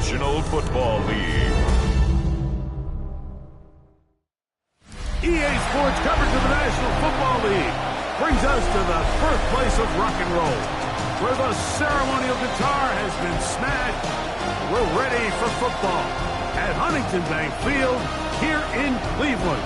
National Football League. EA Sports coverage of the National Football League brings us to the birthplace of rock and roll, where the ceremonial guitar has been smashed. We're ready for football at Huntington Bank Field here in Cleveland.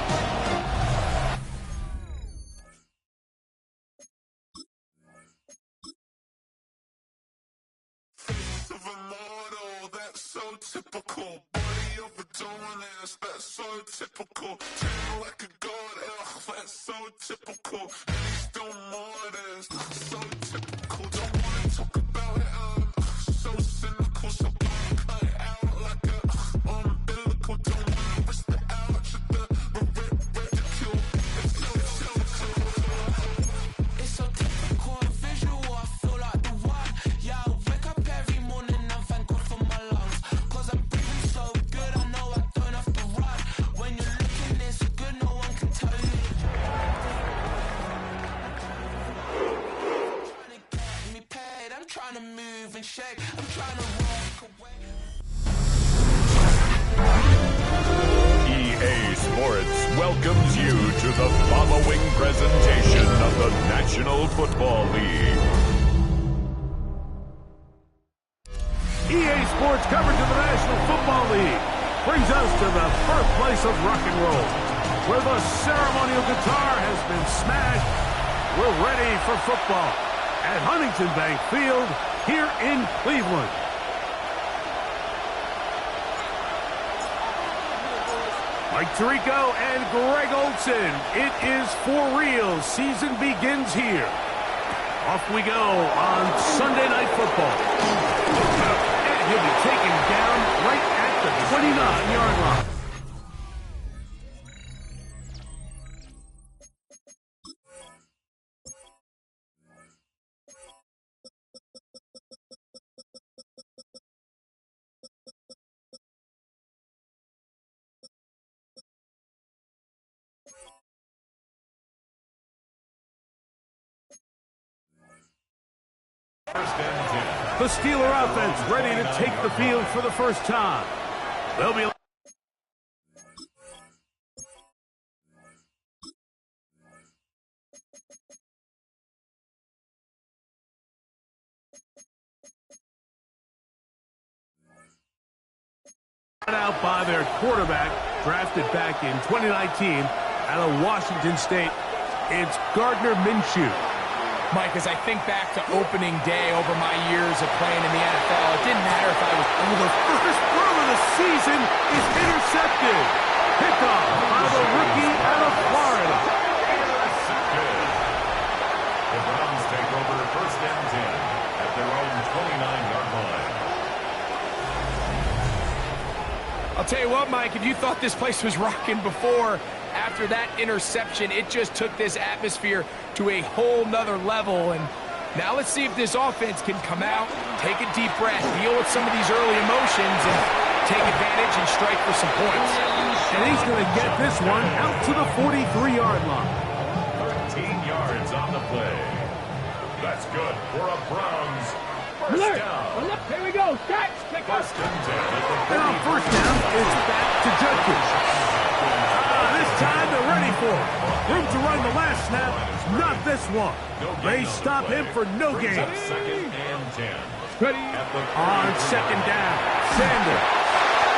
Typical body of a donut, that's so typical. Treat like a god, that's so typical. Please don't more this, so typical. Don't wanna talk about it, so cynical. So cut it out like a umbilical. Don't wanna risk the ouch of the ridicule. It's so typical. It's so typical and visual. I feel like the one. Yeah, I wake up every morning and thank God for my lungs. To move and shake. I'm trying to walk away. EA Sports welcomes you to the following presentation of the National Football League. EA Sports coverage of the National Football League brings us to the birthplace of rock and roll, where the ceremonial guitar has been smashed. We're ready for football at Huntington Bank Field here in Cleveland. Mike Tirico and Greg Olsen. It is for real. Season begins here. Off we go on Sunday Night Football. And he'll be taken down right at the 29-yard line. The Steeler offense ready to take the field for the first time. They'll be out by their quarterback, drafted back in 2019 out of Washington State. It's Gardner Minshew. Mike, as I think back to opening day over my years of playing in the NFL, it didn't matter if I was... Oh, the first throw of the season is intercepted. Pickoff by the rookie out of Florida. Intercepted. The Browns take over first and 10 at their own 29-yard line. I'll tell you what, Mike, if you thought this place was rocking before, after that interception, it just took this atmosphere to a whole nother level. And now let's see if this offense can come out, take a deep breath, deal with some of these early emotions, and take advantage and strike for some points. And he's going to get this one out to the 43-yard line. 13 yards on the play. That's good for a Browns first down. Here we go. First and 10. And on first down, it's back to Judkins. This time they're ready for it. Room to run the last snap, not this one. They stop him for no gain. Second and 10. Ready. On second down, Sanders.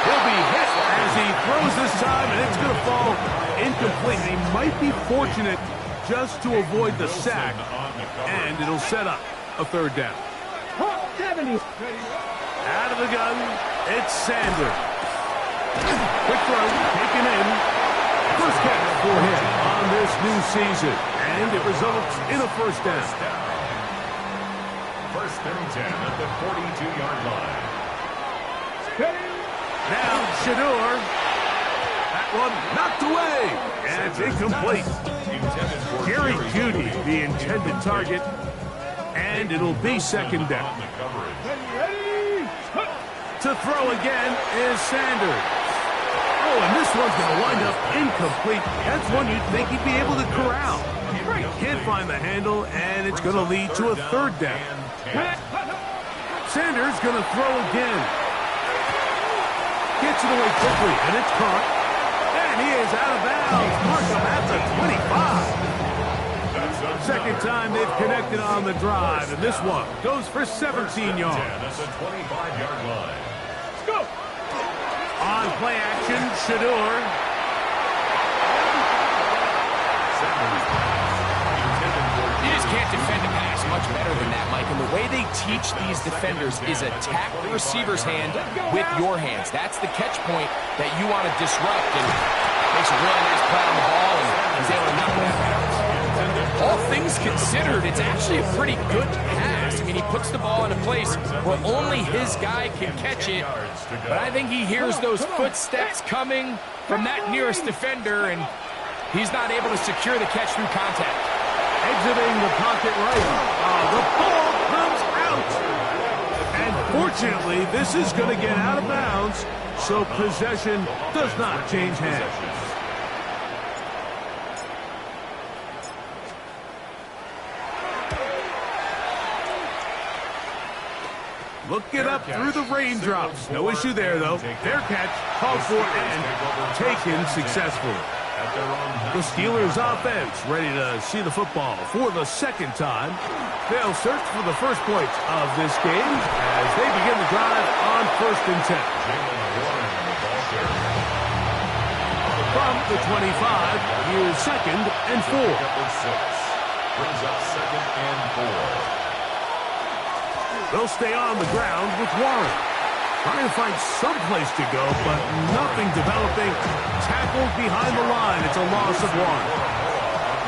He'll be hit as he throws this time, and it's going to fall incomplete. He might be fortunate just to avoid the sack, and it'll set up a third down. 70. Out of the gun, it's Sanders. Quick throw, taken in. First catch for him on this new season, and it results in a first down. First and 10 at the 42-yard line. Now Shedeur. That one knocked away, and it's incomplete. Gary Judy, the intended target, and it'll be second down. To throw again is Sanders. Oh, and this one's going to wind up incomplete. That's one you'd think he'd be able to corral. Can't find the handle, and it's going to lead to a third down. Sanders going to throw again. Gets it away quickly, and it's caught. And he is out of bounds. Markham at the 25. Second time they've connected on the drive, and this one goes for 17 yards. At the 25-yard line. Let's go. On play action, Shador. You just can't defend a pass much better than that, Mike. And the way they teach these defenders is attack the receiver's hand with your hands. That's the catch point that you want to disrupt. And makes a really nice play on the ball, and he's able to knock it out of bounds. All things considered, it's actually a pretty good pass. I mean, he puts the ball in a place where only his guy can catch it. But I think he hears those footsteps coming from that nearest defender, and he's not able to secure the catch through contact. Exiting the pocket right. The ball comes out. And fortunately, this is going to get out of bounds, so possession does not change hands. Looking up through the raindrops. No issue there, though. Fair catch, called for, and taken successfully. The Steelers offense ready to see the football for the second time. They'll search for the first points of this game as they begin the drive on 1st and 10. From the 25, here's 2nd and 4. Brings up 2nd and 4. They'll stay on the ground with Warren. Trying to find some place to go, but nothing developing. Tackled behind the line. It's a loss of 1.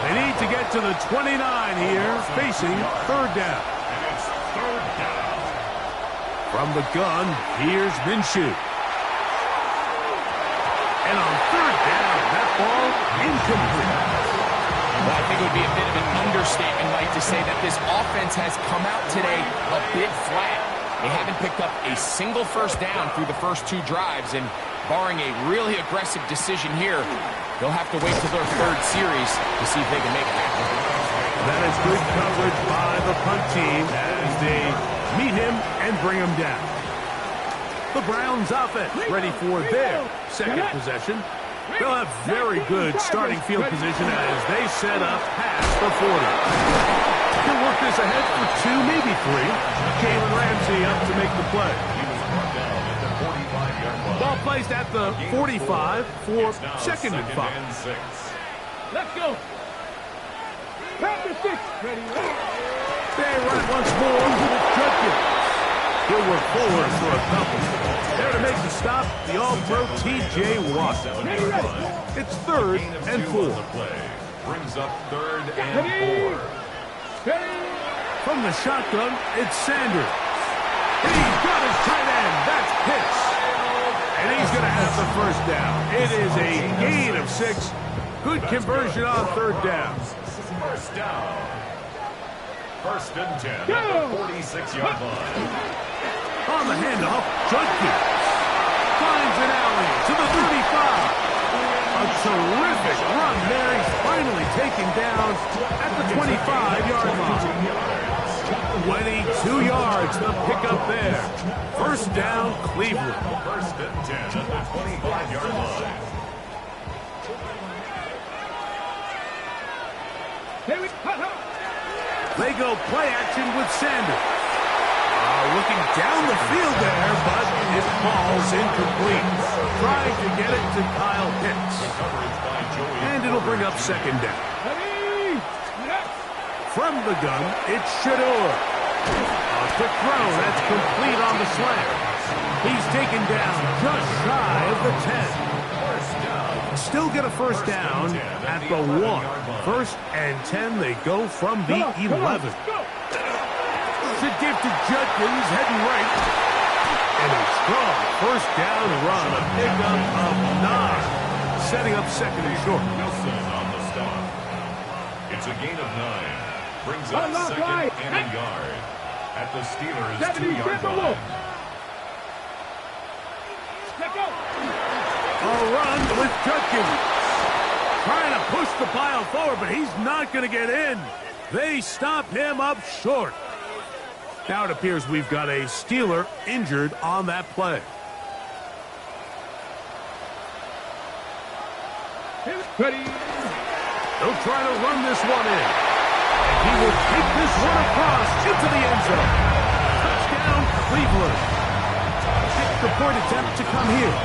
They need to get to the 29 here, facing 3rd down. And it's 3rd down. From the gun, here's Minshew. And on 3rd down, that ball incomplete. Well, I think it would be a bit of an understatement, Mike, to say that this offense has come out today a bit flat. They haven't picked up a single first down through the first 2 drives, and barring a really aggressive decision here, they'll have to wait till their 3rd series to see if they can make it happen. That is good coverage by the punt team as they meet him and bring him down. The Browns offense ready for their second possession. They'll have very good starting field position as they set up past the 40. He'll work this ahead for 2, maybe 3. Jalen Ramsey up to make the play. He was brought down at the 45-yard line. Ball placed at the 45 for 2nd and 5. And 6. Let's go. Practice 6. Ready. They run it once more with Judkins. He'll work forward for a couple. There to make the stop, the All-Pro T.J. Watt. It's 3rd and 4. Brings up 3rd and 4. From the shotgun, it's Sanders. He's got his tight end. That's Pitts. And he's going to have the first down. It is a gain of 6. Good conversion on 3rd down. First down. 1st and 10 at the 46-yard line. On the handoff, Judkins finds an alley to the 35. A terrific run there. He's finally taken down at the 25-yard line. 22 yards to pick up there. First down, Cleveland. 1st and 10 at the 25-yard line. They go play action with Sanders. Looking down the field there, but it falls incomplete. Trying to get it to Kyle Pitts. And it'll bring up 2nd down. From the gun, it's Shador. A quick throw, that's complete on the slant. He's taken down just shy of the 10. Still get a first down at the 1. 1st and 10, they go from the 11. To give to Judkins, heading right. And a strong first down run, a pickup of 9. Setting up 2nd and short. Wilson on the stop. It's a gain of 9. Brings up 2nd and a yard. At the Steelers' 2-yard line. A run with Judkins. Trying to push the pile forward, but he's not going to get in. They stop him up short. Now it appears we've got a Steeler injured on that play. Ready. They'll try to run this one in. And he will take this one across into the end zone. Touchdown, Cleveland. The point attempt to come here.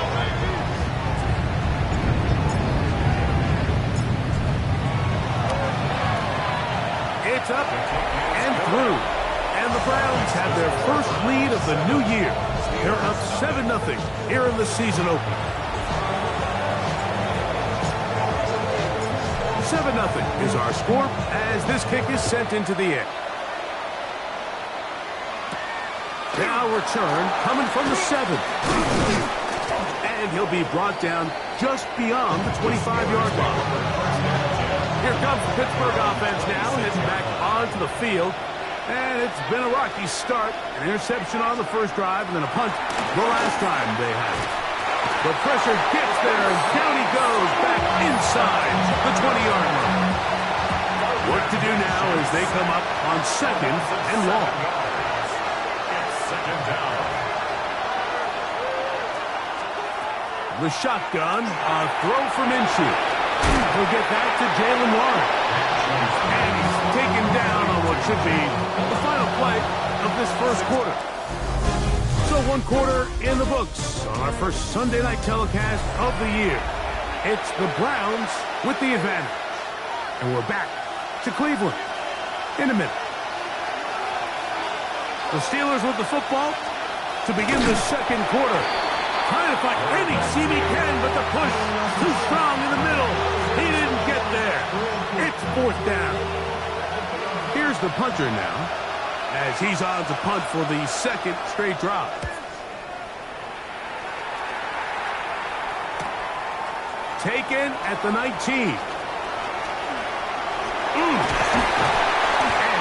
It's up and through. And the Browns have their first lead of the new year. They're up 7-0 here in the season opener. 7-0 is our score as this kick is sent into the air. Now return coming from the 7. And he'll be brought down just beyond the 25-yard line. Here comes the Pittsburgh offense now, heading back onto the field. And it's been a rocky start. An interception on the first drive and then a punt the last time they had it. But pressure gets there, and down he goes back inside the 20-yard line. What to do now as they come up on 2nd and long. It's 2nd down. The shotgun, a throw from Minshew. He'll get back to Jalen Warren. And he's taken down on what should be the final play of this first quarter. So 1 quarter in the books on our first Sunday night telecast of the year. It's the Browns with the advantage. And we're back to Cleveland in a minute. The Steelers with the football to begin the second quarter. Trying to find any seam he can, but the push too strong in the middle. He didn't get there. It's 4th down. Here's the punter now, as he's on to punt for the 2nd straight drive. Taken at the 19. And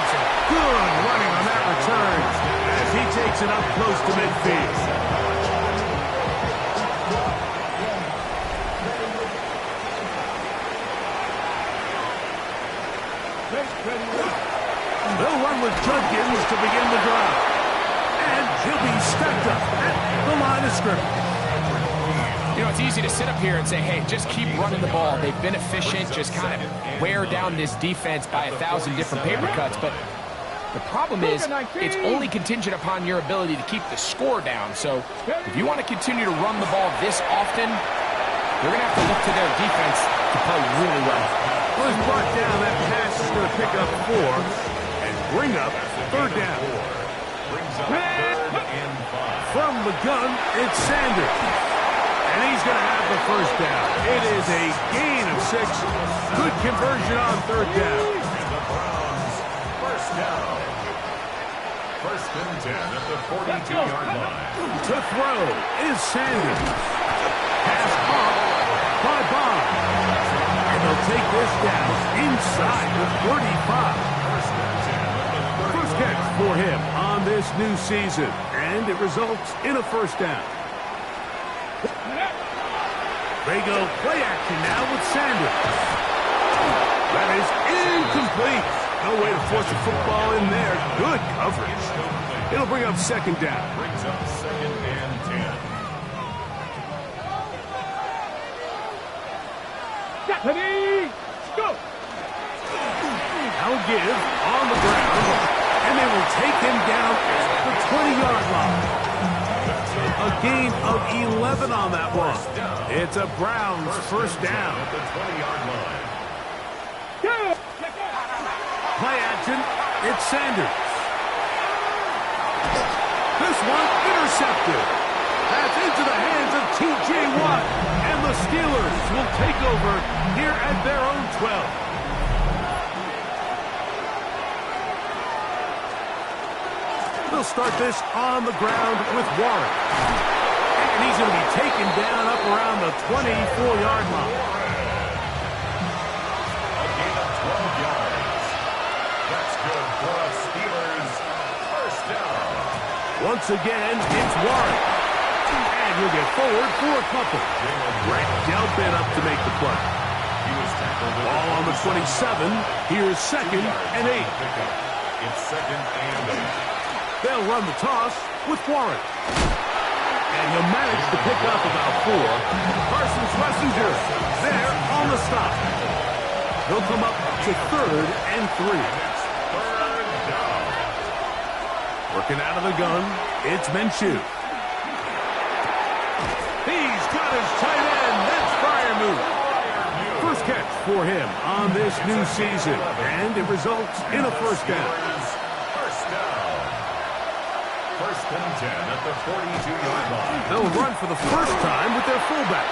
some good running on that return as he takes it up close to midfield. They'll run with Judkins to begin the drive. And he'll be stacked up at the line of scrimmage. You know, it's easy to sit up here and say, hey, just keep running the ball. They've been efficient, just kind of wear down this defense by 1,000 different paper cuts. But the problem is it's only contingent upon your ability to keep the score down. So if you want to continue to run the ball this often, you're going to have to look to their defense to play really well. Well, he's brought down. That pass is going to pick up 4 and bring up 3rd down. Brings up 3rd and 5. From the gun, it's Sanders. And he's going to have the first down. It is a gain of 6. Good conversion on 3rd down. And the Browns, first down. 1st and 10 at the 42-yard line. To throw is Sanders. Pass off by Bond. And they'll take this down inside the 35. First catch for him on this new season. And it results in a first down. They go play action now with Sanders. That is incomplete. No way to force the football in there. Good coverage. It'll bring up 2nd down. Brings up 2nd and 10. Ready. Go. Now give on the ground. And they will take him down at the 20-yard line. A gain of 11 on that one. It's a Browns first down. At the 20-yard line. Play action. It's Sanders. This one intercepted. That's into the hands of T.J. Watt. And the Steelers will take over here at their own 12. They'll start this on the ground with Warren. And he's going to be taken down up around the 24-yard line. A gain of 12 yards. That's good for a Steelers first down. Once again, it's Warren. And he'll get forward for a couple. Brett Delpit up to make the play. He was tackled at Ball on the 27. Here's 2nd and 8. It's 2nd and 8. They'll run the toss with Warren. And he'll manage to pick up about 4. Parsons Wessinger there on the stop. They'll come up to 3rd and 3. Working out of the gun, it's Minshew. He's got his tight end. That's Freiermuth. First catch for him on this new season, and it results in a first down. First and 10 at the 42-yard line. They'll run for the first time with their fullback.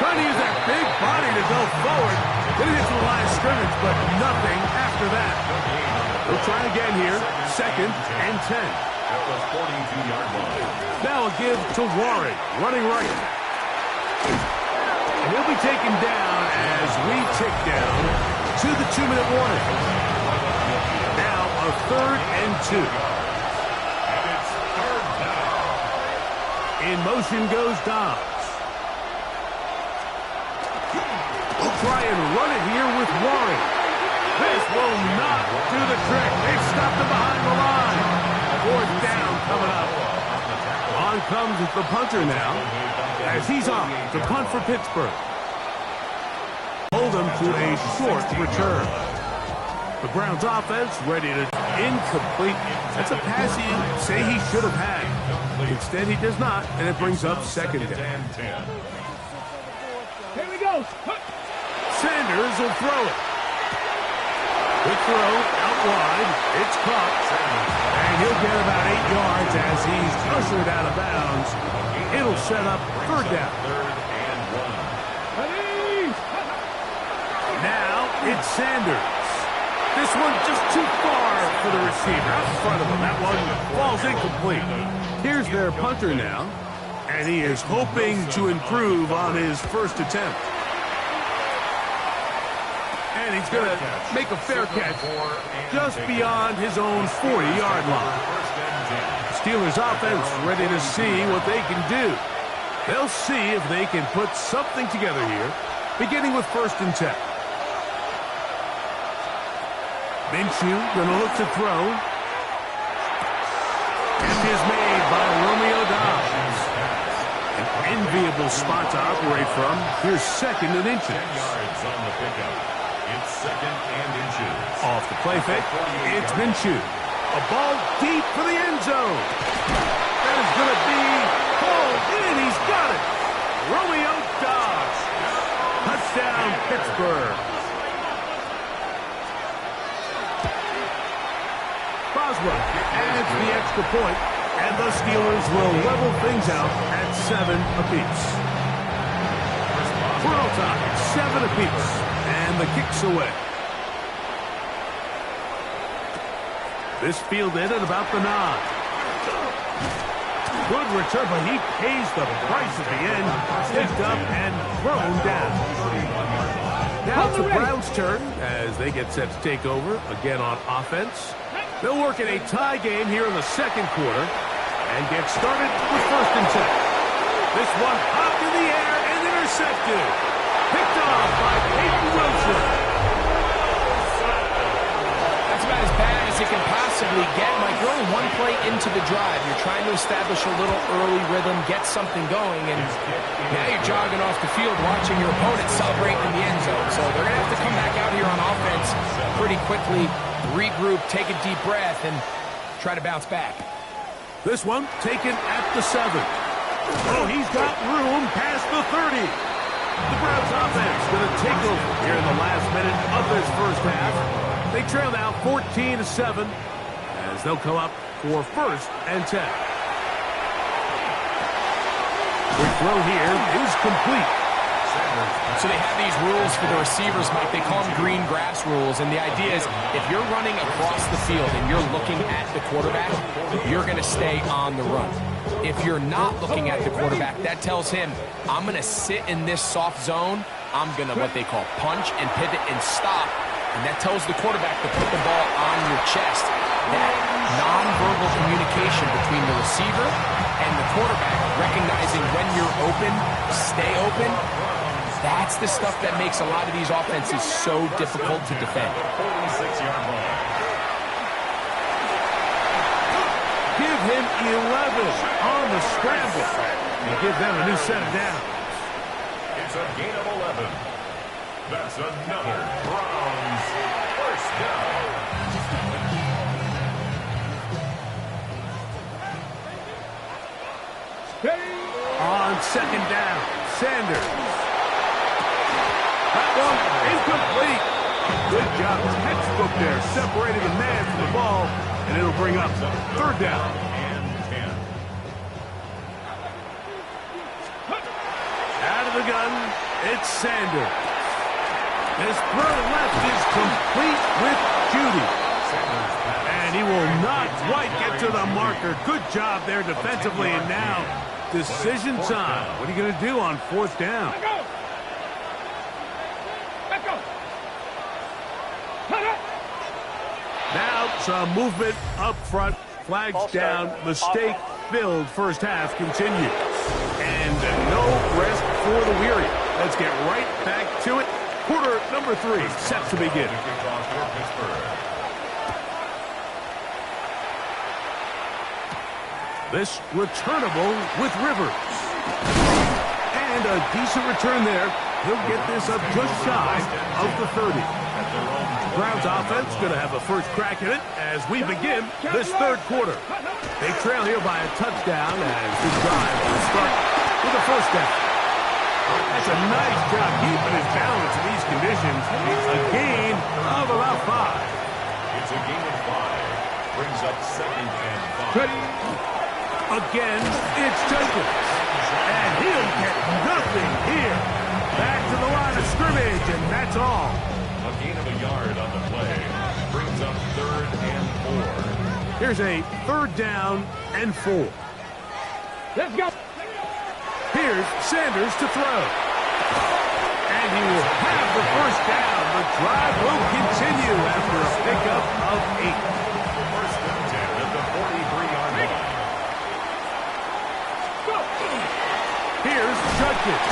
Trying to use that big body to go forward. Didn't hit to the line of scrimmage, but nothing after that. They'll try again here. 2nd and 10. At the 42-yard line. Now a give to Warren, running right. And he'll be taken down as we tick down to the 2-minute warning. Now a 3rd and 2. And it's 3rd down. In motion goes Dobbs. We'll try and run it here with Warren. This will not do the trick. They've stopped him behind the line. 4th down coming up. On comes the punter now, as he's on to punt for Pittsburgh. Hold him to a short return. The Browns offense ready to incomplete. That's a pass you say he should have had. Instead, he does not, and it brings up 2nd down. Here we go. Sanders will throw it. Good throw, out wide. It's caught. And he'll get about 8 yards as he's ushered out of bounds. It'll set up 3rd down. Now it's Sanders. This one just too far for the receiver. Out in front of him. That one falls incomplete. Here's their punter now. And he is hoping to improve on his first attempt. And he's going to make a fair catch just beyond his own 40-yard line. Steelers offense ready to see what they can do. They'll see if they can put something together here, beginning with 1st and 10. Minshew going to look to throw. Catch is made by Romeo Dobbs. An enviable spot to operate from. Here's 2nd and inches. Yards on the pickup. It's 2nd and inches. Off the play fake, it's Minshew. A ball deep for the end zone. That is going to be pulled in. He's got it. Romeo Dobbs. Touchdown, Pittsburgh. Boswell adds the extra point, and the Steelers will level things out at 7 apiece. Full time, 7 apiece, and the kick's away. This fielded at about the 9. Good return, but he pays the price at the end. Picked up and thrown down. Now it's the Browns' turn as they get set to take over again on offense. They'll work in a tie game here in the 2nd quarter and get started with 1st and 10. This one hop in the air and intercepted. Picked off by Peyton Wilson. That's about as bad as it can possibly get. Mike, you're only one play into the drive. You're trying to establish a little early rhythm, get something going, and now you're jogging off the field watching your opponent celebrate in the end zone. So they're going to have to come back out here on offense pretty quickly, regroup, take a deep breath, and try to bounce back. This one taken at the 7. Oh, he's got room past the 30. The Browns offense going to take over here in the last minute of this first half. They trail now 14-7 as they'll come up for 1st and 10. The throw here is complete. So they have these rules for the receivers, Mike. They call them green grass rules, and the idea is if you're running across the field and you're looking at the quarterback, you're going to stay on the run. If you're not looking at the quarterback, that tells him, I'm going to sit in this soft zone. I'm going to what they call punch and pivot and stop. And that tells the quarterback to put the ball on your chest. That nonverbal communication between the receiver and the quarterback, recognizing when you're open, stay open, that's the stuff that makes a lot of these offenses so difficult to defend. 46-yard line. Give him 11 on the scramble and give them a new set of downs. It's a gain of 11. That's another Browns first down. On second down, Sanders. That one incomplete. Good job, textbook there, separating the man from the ball, and it'll bring up third down. And 10. Out of the gun, it's Sanders. His throw left is complete with Judy. And he will not quite get to the marker. Good job there defensively, and now decision time. What are you going to do on fourth down? Let go. Now some movement up front. Flags down. Mistake-filled first half continues. And no rest for the weary. Let's get right back to it. Quarter number 3 set to begin. Kickoff for Pittsburgh. This returnable with Rivers. And a decent return there. He'll get this up just shy of the 30. Browns offense going to have a first crack at it as we begin this third quarter. They trail here by a touchdown as the drive will start with a first down. That's a nice job keeping his balance in these conditions. A gain of about 5. It's a gain of 5. Brings up second and 5. Again, it's Jenkins. And he'll get nothing here. Back to the line of scrimmage, and that's all. A gain of a yard on the play. Brings up third and 4. Here's a third down and 4. Let's go. Here's Sanders to throw. And he will have the first down. The drive will continue after a pickup of 8. First and 10 at the 43-yard line. Here's Judkins.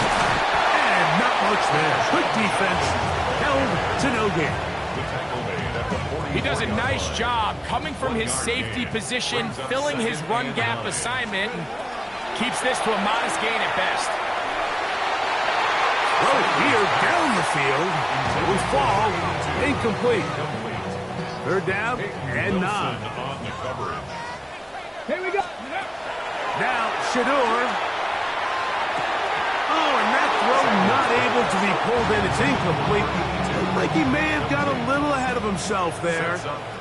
And not much there. Good defense. Held to no gain. The tackle made at the 40. He does a nice job coming from his safety position, filling his run gap assignment, and keeps this to a modest gain at best. Throw here down the field. Will fall incomplete. Third down and 9. On the coverage. Here we go. Now Shador. Oh, and that throw not able to be pulled in. It's incomplete. Looked like he may have got a little ahead of himself there.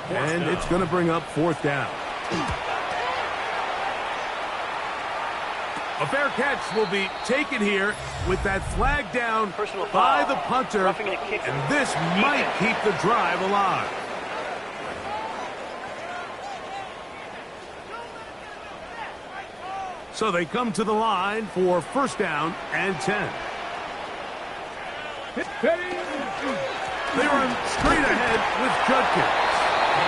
And it's going to bring up fourth down. A fair catch will be taken here with that flag down by the punter. And this might keep the drive alive. So they come to the line for first down and 10. They run straight ahead with Judkins.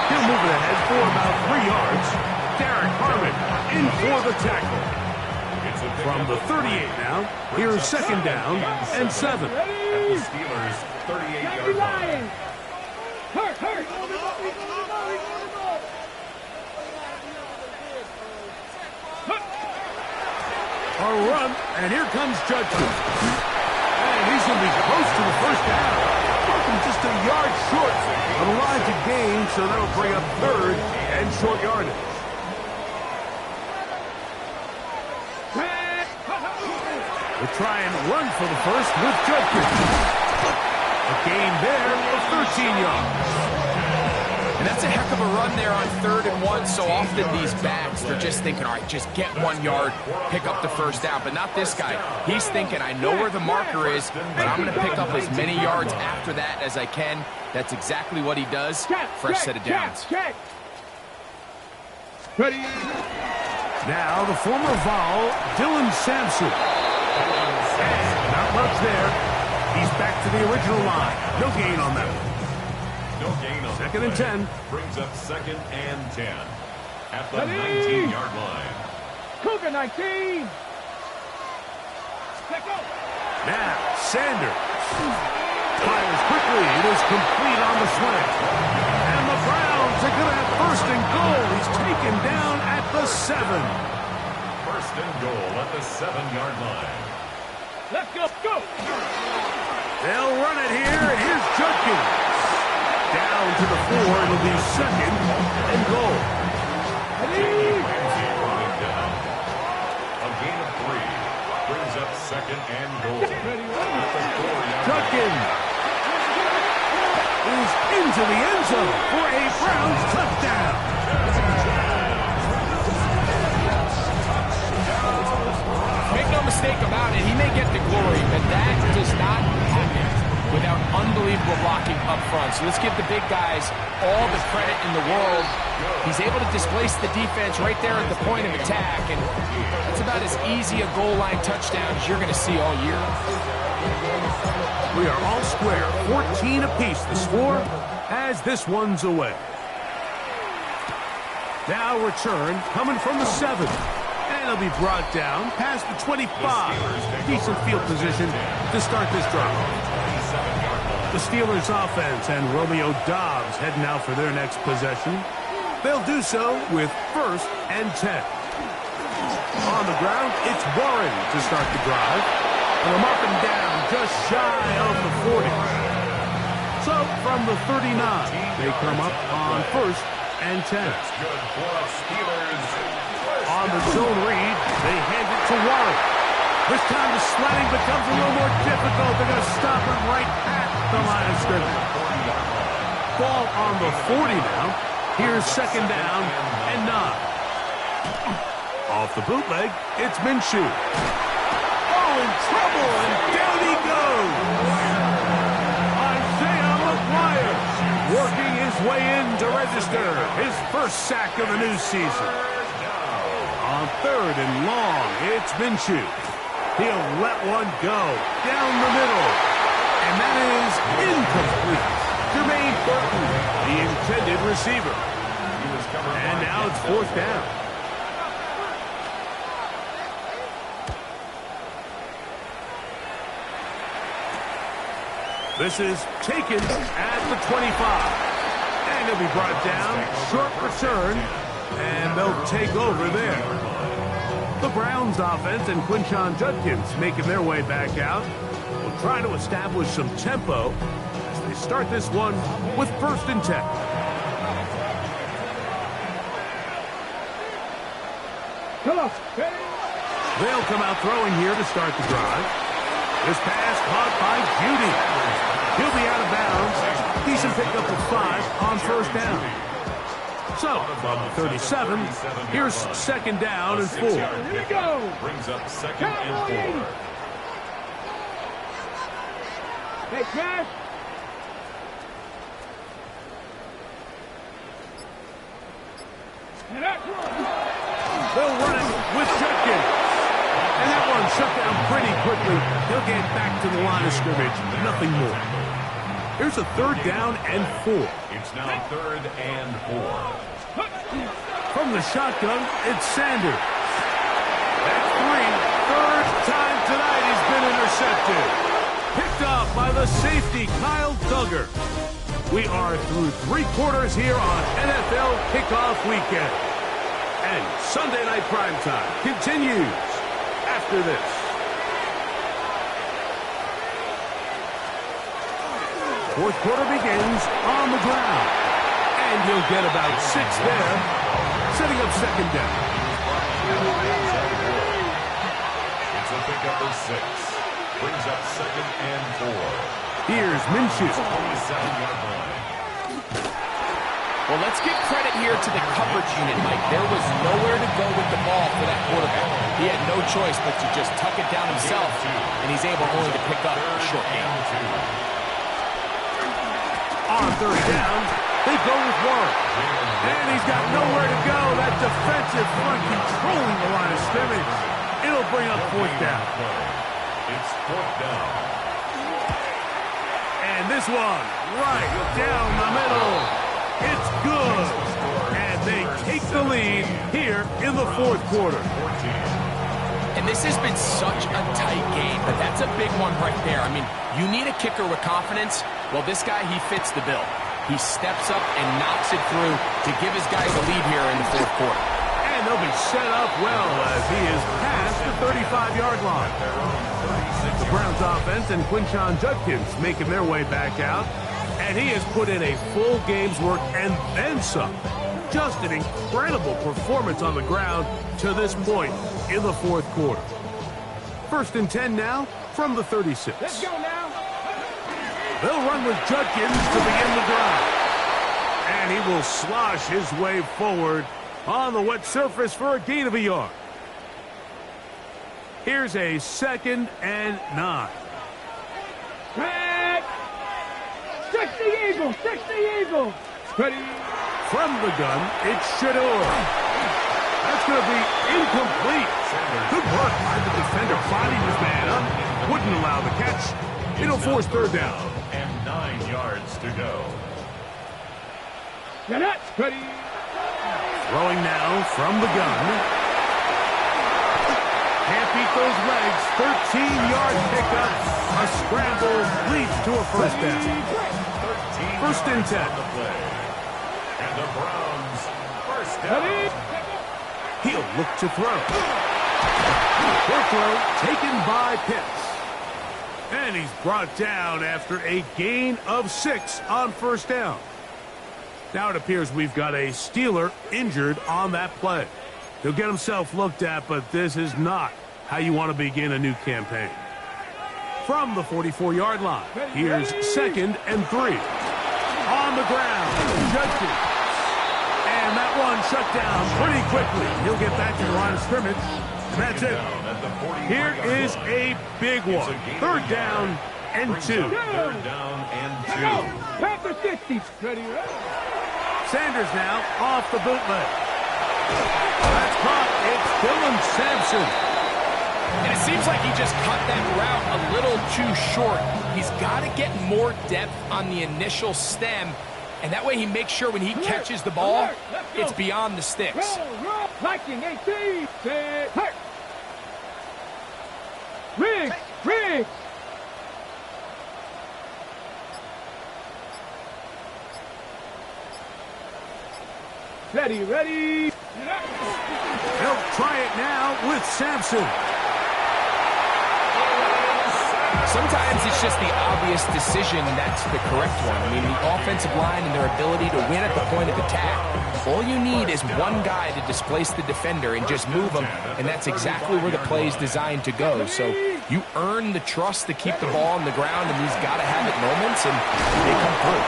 He'll move it ahead for about 3 yards. Derek Harmon in for the tackle. From the 38 now, here's second down and 7. At the Steelers' 38-yard line. Hurt. A run, and here comes Judkins. And he's going to be close to the first down. Just a yard short of the line to gain, so that'll bring up third and short yardage. We'll try and run for the first with Judkins. A gain there of 13 yards. And that's a heck of a run there on 3rd and 1. So often these backs, they're just thinking, all right, just get 1 yard, pick up the first down. But not this guy. He's thinking, I know where the marker is, but I'm going to pick up as many yards after that as I can. That's exactly what he does. Fresh set of downs. Ready. Now the former Vol, Dylan Sampson. And not much there. He's back to the original line. No gain on that one. No gain on Second and play. 10. Brings up second and 10 at the 19-yard line. Cougar 19. Let go. Now Sanders fires quickly. It is complete on the slant. And the Browns are going to have first and goal. He's taken down at the 7. First and goal at the 7-yard line. Let's go. Go. They'll run it here, and here's Judkins. Down to the 4, it'll be second and goal. Ramsey running down. A gain of 3 brings up second and goal. Judkins is into the end zone for a Browns touchdown. Make no mistake about it, he may get the glory, but that does not happen without unbelievable blocking up front. So let's give the big guys all the credit in the world. He's able to displace the defense right there at the point of attack, and that's about as easy a goal line touchdown as you're going to see all year. We are all square, 14 apiece the score as this one's away. Now return coming from the 7. And it'll be brought down past the 25. Decent field position to start this drive. The Steelers offense and Romeo Doubs heading out for their next possession. They'll do so with 1st and 10. On the ground, it's Warren to start the drive. And they'll mark him down just shy of the 40. So from the 39, they come up on 1st and 10. That's good for the Steelers. On the zone read, they hand it to Warren. This time the sliding becomes a little more difficult. They're going to stop him right at the line of scrimmage. Ball on the 40 now. Here's second down and 9. Off the bootleg, it's Minshew. Oh, in trouble, and down he goes. Isaiah McGuire working his way in to register his first sack of the new season. On 3rd and long, it's Minshew. He'll let one go down the middle. And that is incomplete. Jermaine Burton, the intended receiver. And now it's 4th down. This is taken at the 25. And he'll be brought down. Short return. And they'll take over there. The Browns offense and Quinshon Judkins making their way back out. Will try to establish some tempo as they start this one with 1st and 10. They'll come out throwing here to start the drive. This pass caught by Judy. He'll be out of bounds. Decent pickup of 5 on 1st down. So, from 37, here's second down and 4. Here we go. Brings up second and 4. Hey, Cash. They'll run it with Judkins. And that one shut down pretty quickly. He'll get back to the line of scrimmage. Nothing more. Here's a 3rd down and 4. It's now 3rd and 4. From the shotgun, it's Sanders. That's 3. 3rd time tonight he's been intercepted. Picked up by the safety, Kyle Duggar. We are through 3 quarters here on NFL Kickoff Weekend. And Sunday Night Primetime continues after this. Fourth quarter begins on the ground. And he'll get about 6 there, setting up second down. It's a pickup of 6. Brings up second and 4. Here's Minshew. 27-yard line. Well, let's give credit here to the coverage unit, Mike. There was nowhere to go with the ball for that quarterback. He had no choice but to just tuck it down himself, and he's able only to pick up a short gain. On 3rd down, they go with Warren. And he's got nowhere to go. That defensive front controlling the line of scrimmage. It'll bring up 4th down. It's 4th down. And this one, right down the middle. It's good. And they take the lead here in the 4th quarter. And this has been such a tight game, but that's a big one right there. I mean, you need a kicker with confidence. Well, this guy, he fits the bill. He steps up and knocks it through to give his guys a lead here in the 4th quarter. And they'll be set up well as he is past the 35-yard line. The Browns offense and Quinshon Judkins making their way back out. And he has put in a full game's work and then some. Just an incredible performance on the ground to this point in the fourth quarter. 1st and 10 now from the 36. Let's go now. They'll run with Judkins to begin the drive. And he will slosh his way forward on the wet surface for a gain of a yard. Here's a 2nd and 9. Back. Stick the eagle. Stick the eagle. Ready. From the gun, it's Shedeur. That's going to be incomplete. Good work by the defender. Bodied his man up. Wouldn't allow the catch. It'll force 3rd down. And 9 yards to go. Get it. Ready. Throwing now from the gun. Can't beat those legs. 13-yard pickup. A scramble leads to a 1st down. 1st and 10. And the Browns, 1st down. He'll look to throw. Good throw taken by Pitts. And he's brought down after a gain of 6 on 1st down. Now it appears we've got a Steeler injured on that play. He'll get himself looked at, but this is not how you want to begin a new campaign. From the 44-yard line, here's 2nd and 3. On the ground, Judkins. And that one shut down pretty quickly. He'll get back to the line of scrimmage. And that's it. Here is a big one. 3rd down and 2. 3rd down and 2. Panther 60. Ready. Sanders now off the bootleg. That's caught. It's Dylan Sampson. And it seems like he just cut that route a little too short. He's got to get more depth on the initial stem, and that way he makes sure when he catches the ball, it's beyond the sticks. Roll. Viking 18. Hurt. Riggs. Ready. They'll try it now with Sampson. Sometimes it's just the obvious decision that's the correct one. I mean, the offensive line and their ability to win at the point of attack. All you need is one guy to displace the defender and just move him, and that's exactly where the play is designed to go. So you earn the trust to keep the ball on the ground in these gotta-have-it moments, and they come through.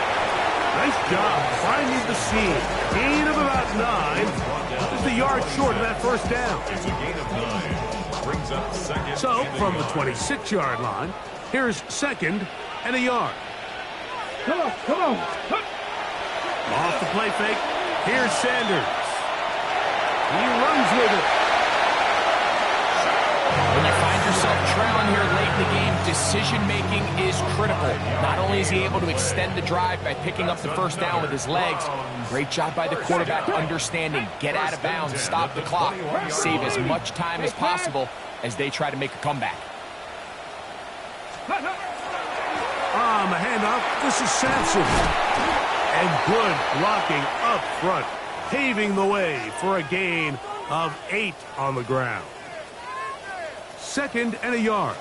Nice job finding the seam. Gain of about 9. Just a yard short of that 1st down. It's a gain of 9. Brings up 2nd. So, from the 26-yard line, here's 2nd and a yard. Come on. Off the play fake, here's Sanders. He runs with it. When you find yourself trailing here late in the game, decision-making is critical. Not only is he able to extend the drive by picking up the 1st down with his legs, great job by the quarterback understanding, get out of bounds, stop the clock, save as much time as possible as they try to make a comeback. On the handoff, this is Sampson. And good blocking up front, paving the way for a gain of 8 on the ground. 2nd and a yard.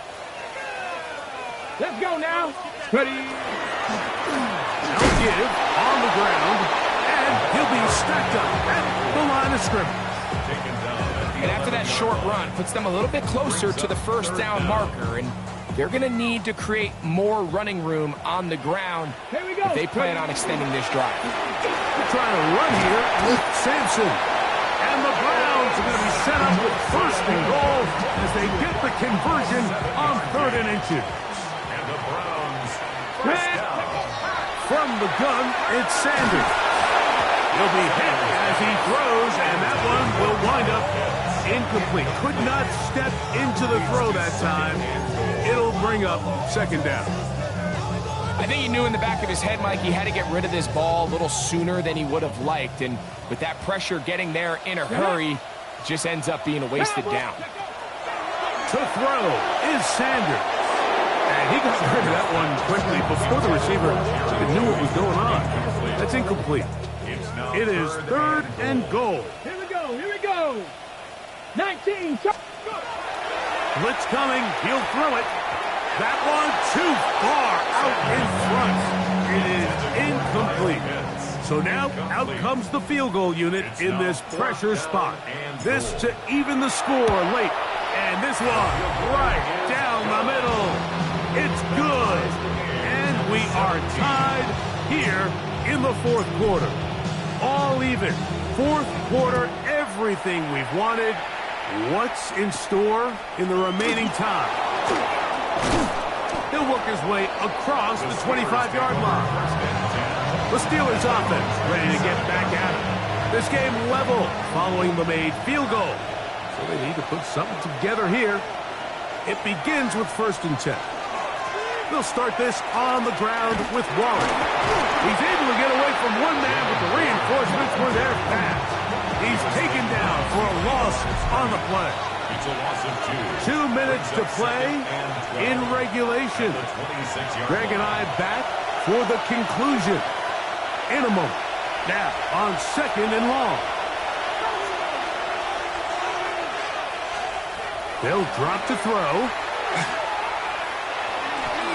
Let's go now. Ready. Now give on the ground, and he'll be stacked up at the line of scrimmage. And after that short run, puts them a little bit closer to the 1st down marker, and they're going to need to create more running room on the ground if they plan on extending this drive. They're trying to run here with Sampson. And the Browns are going to be set up with 1st and goal as they get the conversion on 3rd and inches. And the Browns, 1st down. From the gun, it's Sanders. He'll be hit as he throws, and that one will wind up incomplete. Could not step into the throw that time. It'll bring up 2nd down. I think he knew in the back of his head, Mike, he had to get rid of this ball a little sooner than he would have liked. And with that pressure getting there in a hurry, just ends up being a wasted down. To throw is Sanders. And he got rid of that one quickly before the receiver even knew what was going on. That's incomplete. It is 3rd and goal. Here we go. 19. Blitz coming. He'll throw it. That one too far out in front. It is incomplete. So now out comes the field goal unit in this pressure spot. This to even the score late. And this one right down the middle. It's good. And we are tied here in the fourth quarter. All even. Fourth quarter, everything we've wanted. What's in store in the remaining time? He'll work his way across the 25-yard line. The Steelers offense ready to get back at it. This game level following the made field goal. So they need to put something together here. It begins with 1st and 10. They'll start this on the ground with Waller. He's able to get away from one man, but the reinforcements were there fast. He's taken down for a loss on the play. It's a loss of 2. 2 minutes to play in regulation. Greg and I back for the conclusion in a moment. Now on 2nd and long. They'll drop to throw.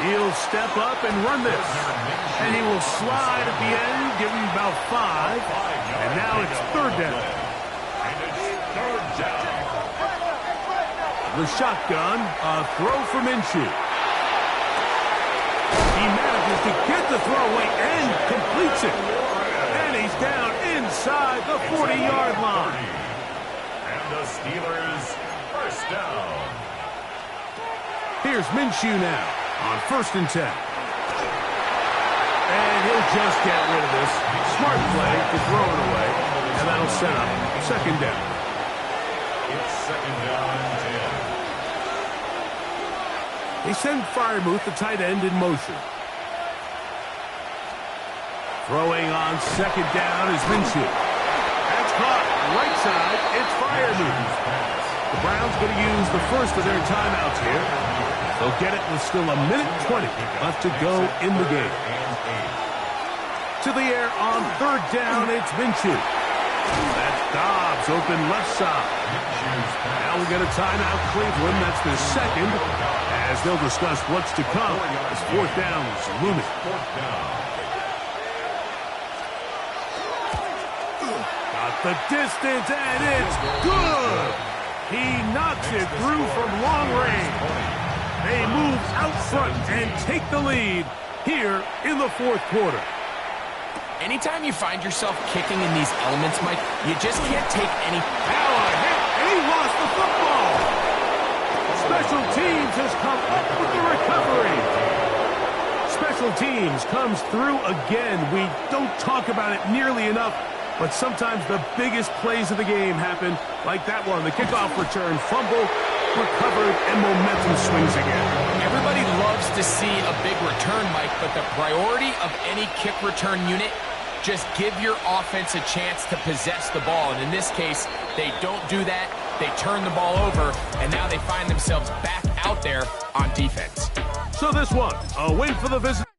He'll step up and run this. And he will slide at the end, give him about 5. And now it's 3rd down. And it's 3rd down. The shotgun, a throw for Minshew. He manages to get the throw away and completes it. And he's down inside the 40-yard line. And the Steelers, 1st down. Here's Minshew now on 1st and 10. And he'll just get rid of this. Smart play to throw it away. And that'll set up 2nd down. It's 2nd down and 10. They send Freiermuth, the tight end, in motion. Throwing on 2nd down is Minshew. That's caught. Right side, it's Freiermuth. The Browns going to use the first of their timeouts here. They'll get it with still 1:20 left to go in the game. To the air on 3rd down, it's Minshew. That's Dobbs, open left side. Now we get a timeout, Cleveland. That's their 2nd, as they'll discuss what's to come as 4th down is looming. Got the distance, and it's good. He knocks it through from long range. They move out front and take the lead here in the 4th quarter. Anytime you find yourself kicking in these elements, Mike, you just can't take any... Now a hit, and he lost the football. Special teams has come up with the recovery. Special teams comes through again. We don't talk about it nearly enough, but sometimes the biggest plays of the game happen, like that one, the kickoff return, fumble, recovered, and momentum swings again. Everybody loves to see a big return, Mike, but the priority of any kick return unit, just give your offense a chance to possess the ball. And in this case, they don't do that. They turn the ball over, and now they find themselves back out there on defense. So this one, a win for the visitors.